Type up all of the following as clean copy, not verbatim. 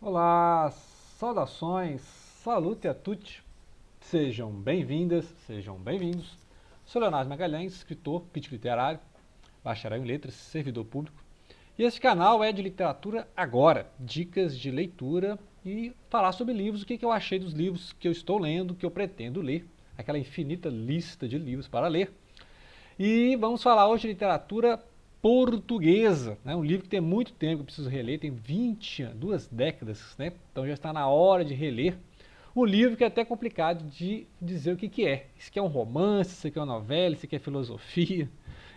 Olá, saudações, salute a tutti, sejam bem-vindas, sejam bem-vindos. Sou Leonardo Magalhães, escritor, crítico literário, bacharel em letras, servidor público. E esse canal é de literatura agora, dicas de leitura e falar sobre livros, o que eu achei dos livros que eu estou lendo, que eu pretendo ler, aquela infinita lista de livros para ler. E vamos falar hoje de literatura portuguesa, né? Um livro que tem muito tempo que eu preciso reler, tem 20, 2 décadas, né? Então já está na hora de reler. Um livro que é até complicado de dizer o que é. Isso aqui é um romance, isso aqui é uma novela, isso aqui é filosofia.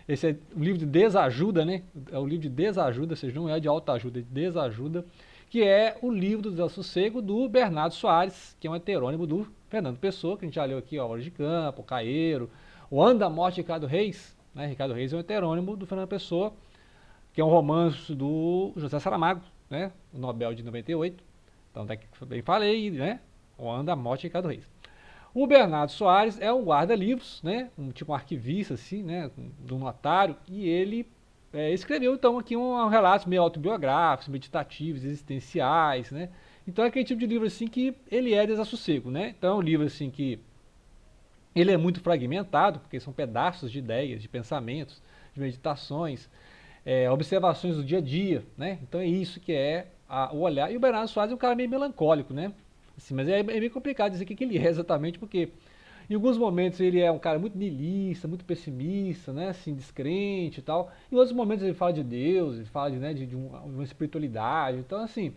Esse é um livro de desajuda, né? É um livro de desajuda, ou seja, não é de autoajuda, é de desajuda, que é o livro do Desassossego do Bernardo Soares, que é um heterônimo do Fernando Pessoa, que a gente já leu aqui, ó, Hora de Campo, Caeiro, o Ano da Morte de Ricardo Reis, né? Ricardo Reis é um heterônimo do Fernando Pessoa, que é um romance do José Saramago, né? O Nobel de 98. Então, daqui bem falei, né? O Ano da Morte de Ricardo Reis. O Bernardo Soares é um guarda-livros, né? Tipo um arquivista, assim, né? Do notário, e ele escreveu, então, aqui um relatos meio autobiográficos, meditativos, existenciais, né? Então é aquele tipo de livro, assim, que ele é desassossego, né? Então é um livro, assim, que ele é muito fragmentado, porque são pedaços de ideias, de pensamentos, de meditações, observações do dia a dia, né? Então é isso que é o olhar. E o Bernardo Soares é um cara meio melancólico, né? Assim, mas é meio complicado dizer o que ele é exatamente, porque em alguns momentos ele é um cara muito niilista, muito pessimista, né? Assim, descrente e tal. Em outros momentos ele fala de Deus, ele fala de uma espiritualidade. Então, assim,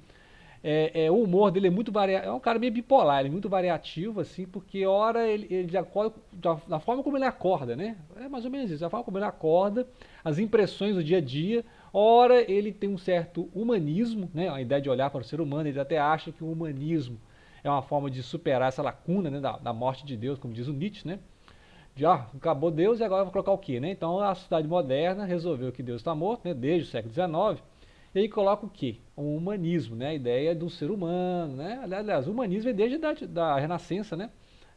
o humor dele é muito variado, é um cara meio bipolar, ele é muito variativo, assim, porque ora ele acorda, da forma como ele acorda, né? É mais ou menos isso, da forma como ele acorda, as impressões do dia a dia, ora ele tem um certo humanismo, né? A ideia de olhar para o ser humano, ele até acha que o humanismo é uma forma de superar essa lacuna, né, da morte de Deus, como diz o Nietzsche, né? De, acabou Deus e agora vou colocar o quê, né? Então a sociedade moderna resolveu que Deus está morto, né, desde o século XIX, e aí coloca o quê? O humanismo, né? A ideia do ser humano, né? Aliás, o humanismo vem desde da Renascença, né?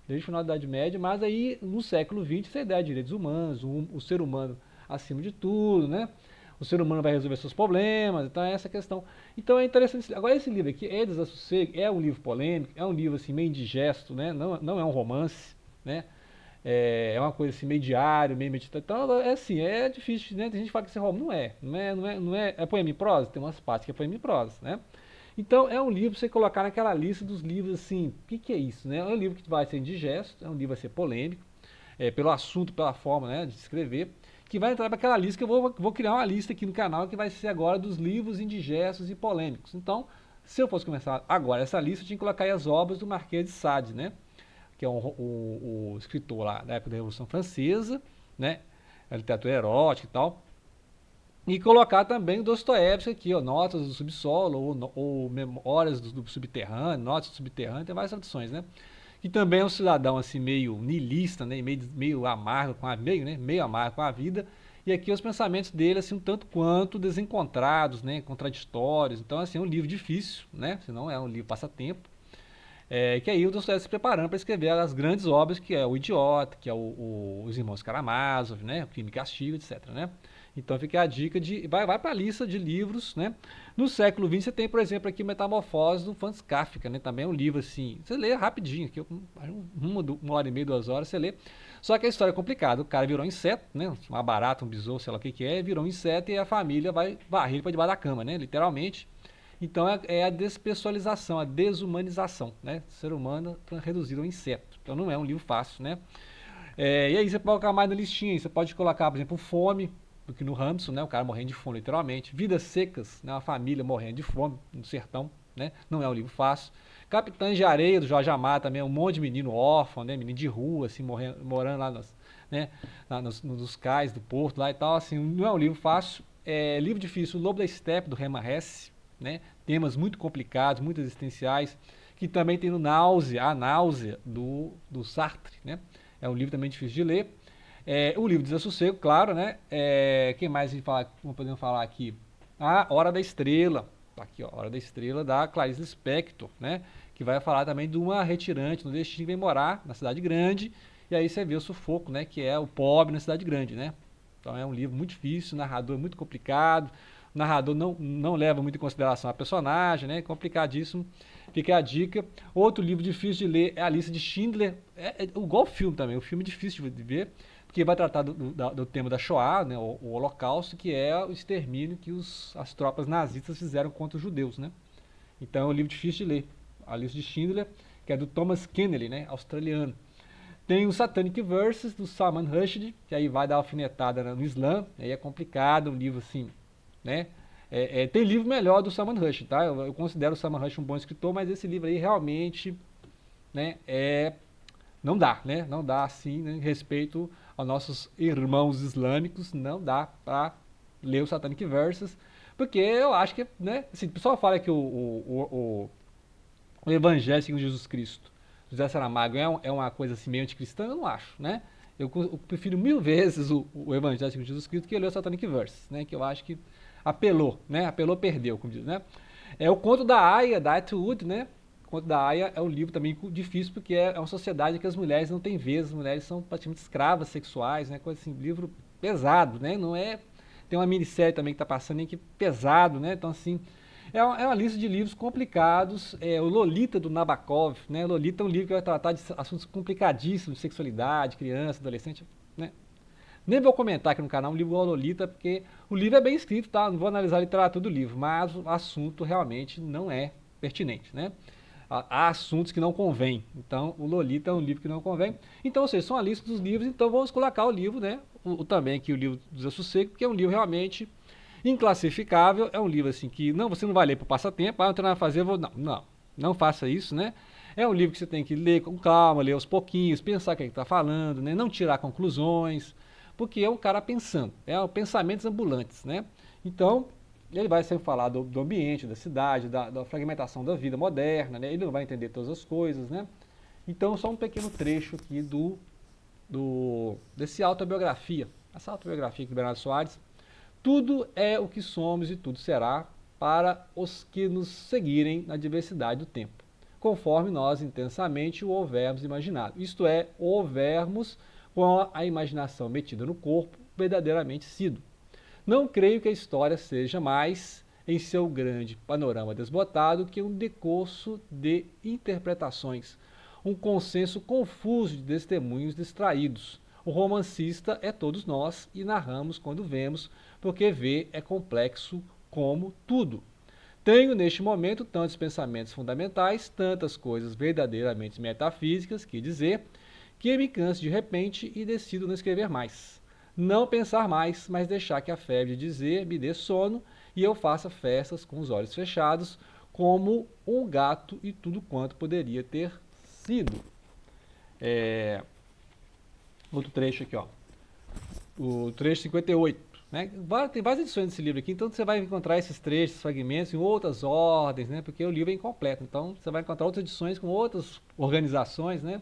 Desde o final da Idade Média, mas aí no século XX essa ideia de direitos humanos, o ser humano acima de tudo, né? O ser humano vai resolver seus problemas, então é essa questão. Então é interessante. Agora esse livro aqui é Desassossego, é um livro polêmico, é um livro assim meio indigesto, né? Não é um romance, né? É uma coisa assim, meio diário, meio meditativa. Então, é assim, é difícil, né? Tem gente que fala que esse romance não é poema em prosa, tem umas partes que é poema em prosa, né? Então, é um livro para você colocar naquela lista dos livros, assim, o que é isso, né? É um livro que vai ser indigesto, é um livro que vai ser polêmico, pelo assunto, pela forma, né, de escrever, que vai entrar para aquela lista que eu vou criar uma lista aqui no canal que vai ser agora dos livros indigestos e polêmicos. Então, se eu fosse começar agora essa lista, eu tinha que colocar aí as obras do Marquês de Sade, né? Que é o escritor lá da época da Revolução Francesa, né? A literatura erótica e tal. E colocar também o Dostoiévski aqui, ó, Notas do Subsolo, ou Memórias do Subterrâneo, Notas do Subterrâneo, tem várias traduções, né? Que também é um cidadão assim meio niilista, né? Meio amargo com a meio amargo com a vida. E aqui os pensamentos dele assim um tanto quanto desencontrados, né? Contraditórios. Então assim é um livro difícil, né? Senão é um livro passatempo. Que aí o Dostoiévski se preparando para escrever as grandes obras, que é O Idiota, que é Os Irmãos Karamazov, né? O Crime e Castigo, etc. Né? Então fica a dica de. Vai para a lista de livros, né? No século XX você tem, por exemplo, aqui Metamorfose do Franz Kafka, né? Também é um livro assim. Você lê rapidinho, aqui, uma hora e meia, 2 horas, você lê. Só que a história é complicada. O cara virou um inseto, né? Uma barata, um besouro, sei lá o que é, virou um inseto e a família vai varrer ele para debaixo da cama, né? Literalmente. Então é a despessoalização, a desumanização, né? O ser humano reduzido a um inseto. Então não é um livro fácil, né? E aí você pode colocar mais na listinha, você pode colocar, por exemplo, Fome, do que no Ramson, né? O cara morrendo de fome, literalmente. Vidas Secas, né? Uma família morrendo de fome no sertão, né? Não é um livro fácil. Capitães de Areia, do Jorge Amado, também é um monte de menino órfão, né? Menino de rua, assim, morando lá né? Nos cais do porto lá e tal, assim, não é um livro fácil. Livro difícil, O Lobo da Steppe, do Hermann Hesse, né? Temas muito complicados, muito existenciais, que também tem no Náusea, a Náusea do Sartre, né? É um livro também difícil de ler. O livro Desassossego, claro, né? Quem mais a gente fala, podemos falar aqui? A Hora da Estrela, tá aqui, ó, Hora da Estrela, da Clarice Lispector, né? Que vai falar também de uma retirante no destino que vem morar na cidade grande, e aí você vê o sufoco, né? Que é o pobre na cidade grande, né? Então é um livro muito difícil, o narrador é muito complicado, o narrador não leva muito em consideração a personagem, né? Complicadíssimo. Fica a dica. Outro livro difícil de ler é a Lista de Schindler. Igual o filme também, o filme é difícil de ver, porque vai tratar do tema da Shoah, né? O Holocausto, que é o extermínio que as tropas nazistas fizeram contra os judeus, né? Então é um livro difícil de ler. A Lista de Schindler, que é do Thomas Keneally, né? Australiano. Tem o Satanic Verses, do Salman Rushdie, que aí vai dar alfinetada no Islã. Aí é complicado, um livro assim, né? Tem livro melhor do Salman Rushdie, tá? Eu considero o Salman Rushdie um bom escritor, mas esse livro aí realmente, né, não dá, né? Não dá assim, né, em respeito aos nossos irmãos islâmicos, não dá para ler o Satanic Verses, porque eu acho que, né, assim, o pessoal fala que o Evangelho segundo Jesus Cristo, José Saramago, é uma coisa assim meio anticristã, eu não acho, né? Eu prefiro mil vezes o Evangelho segundo Jesus Cristo que ler o Satanic Verses, né? Que eu acho que apelou, né? Apelou, perdeu, como diz, né? É o Conto da Aya, da Atwood, né? O Conto da Aya é um livro também difícil porque é uma sociedade que as mulheres não têm vez, as mulheres são praticamente escravas sexuais, né? Coisa assim, livro pesado, né? Não é... Tem uma minissérie também que está passando aí que é pesado, né? Então, assim, é uma lista de livros complicados. O Lolita, do Nabokov, né? O Lolita é um livro que vai tratar de assuntos complicadíssimos, de sexualidade, criança, adolescente, né? Nem vou comentar aqui no canal um livro igual a Lolita, porque o livro é bem escrito, tá? Não vou analisar a literatura do livro, mas o assunto realmente não é pertinente, né? Há assuntos que não convêm. Então, o Lolita é um livro que não convém. Então, ou seja, são a lista dos livros, então vamos colocar o livro, né? Também aqui o livro do Zé Sossego, que é um livro realmente inclassificável, é um livro assim que você não vai ler para passatempo, não tem nada a fazer, não faça isso, né? É um livro que você tem que ler com calma, ler aos pouquinhos, pensar o que está falando, né? Não tirar conclusões, porque é um cara pensando, pensamentos ambulantes, né? Então, ele vai sempre falar do ambiente, da cidade, da fragmentação da vida moderna, né? Ele não vai entender todas as coisas, né? Então, só um pequeno trecho aqui desse autobiografia, essa autobiografia de Bernardo Soares. Tudo é o que somos e tudo será para os que nos seguirem na diversidade do tempo, conforme nós intensamente o houvermos imaginado. Isto é, houvermos com a imaginação metida no corpo, verdadeiramente sido. Não creio que a história seja mais, em seu grande panorama desbotado, que um decurso de interpretações, um consenso confuso de testemunhos distraídos. O romancista é todos nós e narramos quando vemos, porque ver é complexo como tudo. Tenho neste momento tantos pensamentos fundamentais, tantas coisas verdadeiramente metafísicas que dizer, que me canso de repente e decido não escrever mais. Não pensar mais, mas deixar que a febre de dizer me dê sono e eu faça festas com os olhos fechados, como um gato e tudo quanto poderia ter sido. Outro trecho aqui, ó. O trecho 58. Né? Tem várias edições desse livro aqui, então você vai encontrar esses trechos, fragmentos em outras ordens, né? Porque o livro é incompleto. Então você vai encontrar outras edições com outras organizações, né?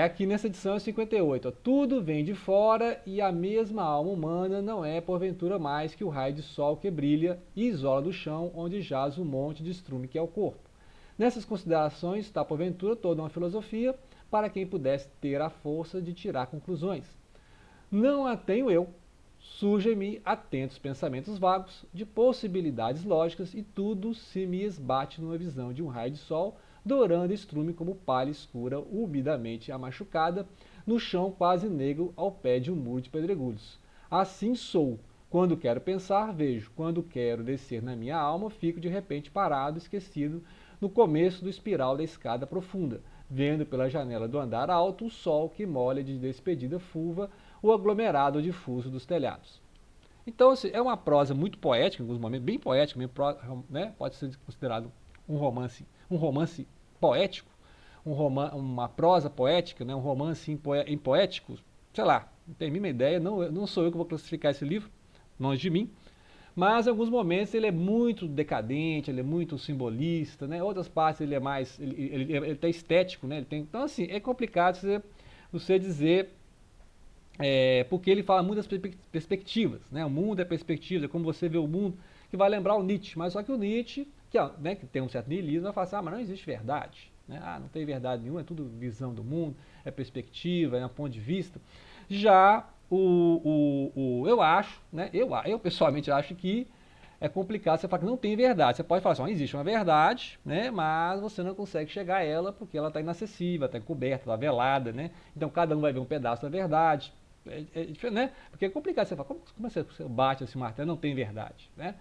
Aqui nessa edição é 58. Ó, tudo vem de fora e a mesma alma humana não é porventura mais que o raio de sol que brilha e isola do chão onde jaz o monte de estrume que é o corpo. Nessas considerações está porventura toda uma filosofia para quem pudesse ter a força de tirar conclusões. Não a tenho eu. Surgem-me atentos pensamentos vagos de possibilidades lógicas e tudo se me esbate numa visão de um raio de sol dourando estrume como palha escura, umidamente amachucada, no chão quase negro ao pé de um muro de pedregulhos. Assim sou. Quando quero pensar, vejo. Quando quero descer na minha alma, fico de repente parado, esquecido, no começo do espiral da escada profunda, vendo pela janela do andar alto o sol que molha de despedida fulva o aglomerado difuso dos telhados. Então, assim, é uma prosa muito poética, em alguns momentos, bem poética, né? Pode ser considerado um romance poético, uma prosa poética, né? Um romance em poético, sei lá, não tenho a mínima ideia, não sou eu que vou classificar esse livro, longe de mim, mas em alguns momentos ele é muito decadente, ele é muito simbolista, né? Outras partes ele é mais, ele tá estético, né? Então, assim, é complicado você dizer, porque ele fala muitas perspectivas, né? O mundo é perspectiva, é como você vê o mundo, que vai lembrar o Nietzsche, mas só que o Nietzsche, que tem um certo niilismo, vai falar assim, mas não existe verdade, né? Não tem verdade nenhuma, é tudo visão do mundo, é perspectiva, é um ponto de vista. Já eu acho, né? Eu pessoalmente acho que é complicado você falar que não tem verdade. Você pode falar assim, existe uma verdade, né, mas você não consegue chegar a ela porque ela está inacessível, está encoberta, está velada, né? Então cada um vai ver um pedaço da verdade. Né? Porque é complicado você falar, como você bate esse martelo, não tem verdade, né?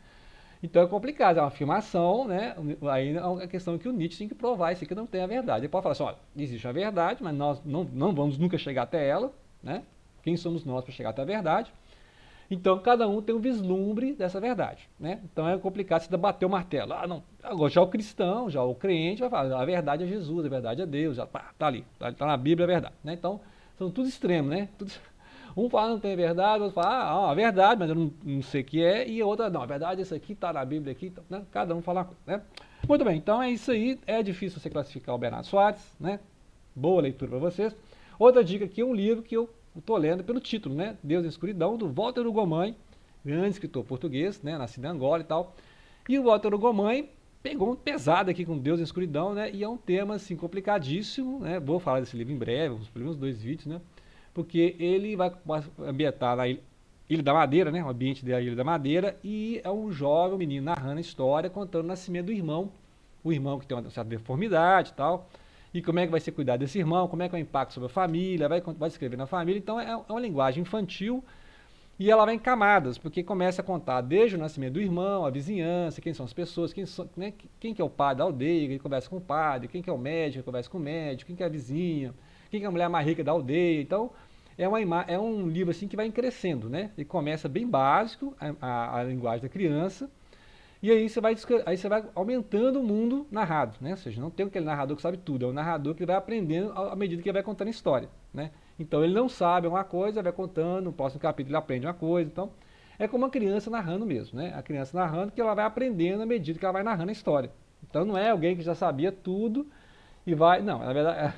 Então é complicado, é uma afirmação, né? Aí é uma questão que o Nietzsche tem que provar isso aqui não tem a verdade. Ele pode falar assim, olha, existe uma verdade, mas nós não vamos nunca chegar até ela, né? Quem somos nós para chegar até a verdade? Então cada um tem um vislumbre dessa verdade, né? Então é complicado se bater o martelo. Ah, não. Agora já o cristão, já o crente vai falar, a verdade é Jesus, a verdade é Deus, já tá ali, tá na Bíblia a verdade, né? Então são tudo extremos, né? Um fala não tem verdade, outro fala, a verdade, mas eu não sei o que é, e a outra, não, a verdade é isso aqui, está na Bíblia aqui, então, né? Cada um fala uma coisa, né? Muito bem, então é isso aí, é difícil você classificar o Bernardo Soares, né? Boa leitura para vocês. Outra dica aqui é um livro que eu estou lendo pelo título, né? Deus na Escuridão, do Walter Ugumãe, grande escritor português, né? Nascido em Angola e tal. E o Walter Ugumãe pegou um pesado aqui com Deus na Escuridão, né? E é um tema, assim, complicadíssimo, né? Vou falar desse livro em breve, nos primeiros 2 vídeos, né? Porque ele vai ambientar na Ilha da Madeira, né? O ambiente da Ilha da Madeira, e é um jovem, um menino narrando a história, contando o nascimento do irmão, o irmão que tem uma certa deformidade e tal, e como é que vai ser cuidar desse irmão, como é que é o impacto sobre a família, vai escrever na família, então é uma linguagem infantil, e ela vai em camadas, porque começa a contar desde o nascimento do irmão, a vizinhança, quem são as pessoas, quem que é o padre da aldeia, quem conversa com o padre, quem que é o médico, quem conversa com o médico, quem que é a vizinha, quem que é a mulher mais rica da aldeia. Então, é um livro assim que vai crescendo, né? Ele começa bem básico, a linguagem da criança, e aí você vai aumentando o mundo narrado, né? Ou seja, não tem aquele narrador que sabe tudo, é o narrador que vai aprendendo à medida que ele vai contando a história, né? Então ele não sabe uma coisa, vai contando, no próximo capítulo ele aprende uma coisa, então é como uma criança narrando mesmo, né? A criança narrando que ela vai aprendendo à medida que ela vai narrando a história. Então não é alguém que já sabia tudo e vai, não, na verdade,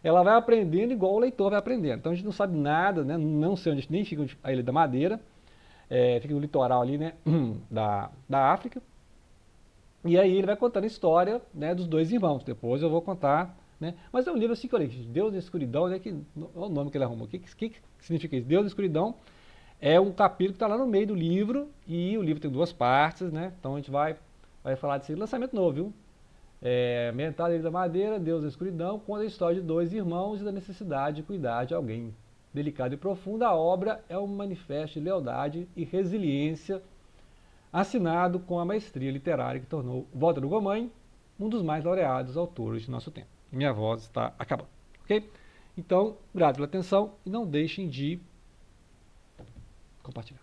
ela vai aprendendo igual o leitor vai aprendendo. Então a gente não sabe nada, né? Não sei onde nem fica a Ilha da Madeira, fica no litoral ali, né? Da África. E aí ele vai contando a história, né, dos 2 irmãos. Depois eu vou contar, né? Mas é um livro assim que eu li, Deus na Escuridão, né? Olha o nome que ele arrumou. O que significa isso? Deus na Escuridão é um capítulo que está lá no meio do livro, e o livro tem 2 partes, né? Então a gente vai falar desse lançamento novo, viu? Ambientado da Madeira, Deus na Escuridão, conta a história de 2 irmãos e da necessidade de cuidar de alguém. Delicada e profunda, a obra é um manifesto de lealdade e resiliência, assinado com a maestria literária que tornou Walter Ugumãe um dos mais laureados autores de nosso tempo. Minha voz está acabando, ok? Então, obrigado pela atenção e não deixem de compartilhar.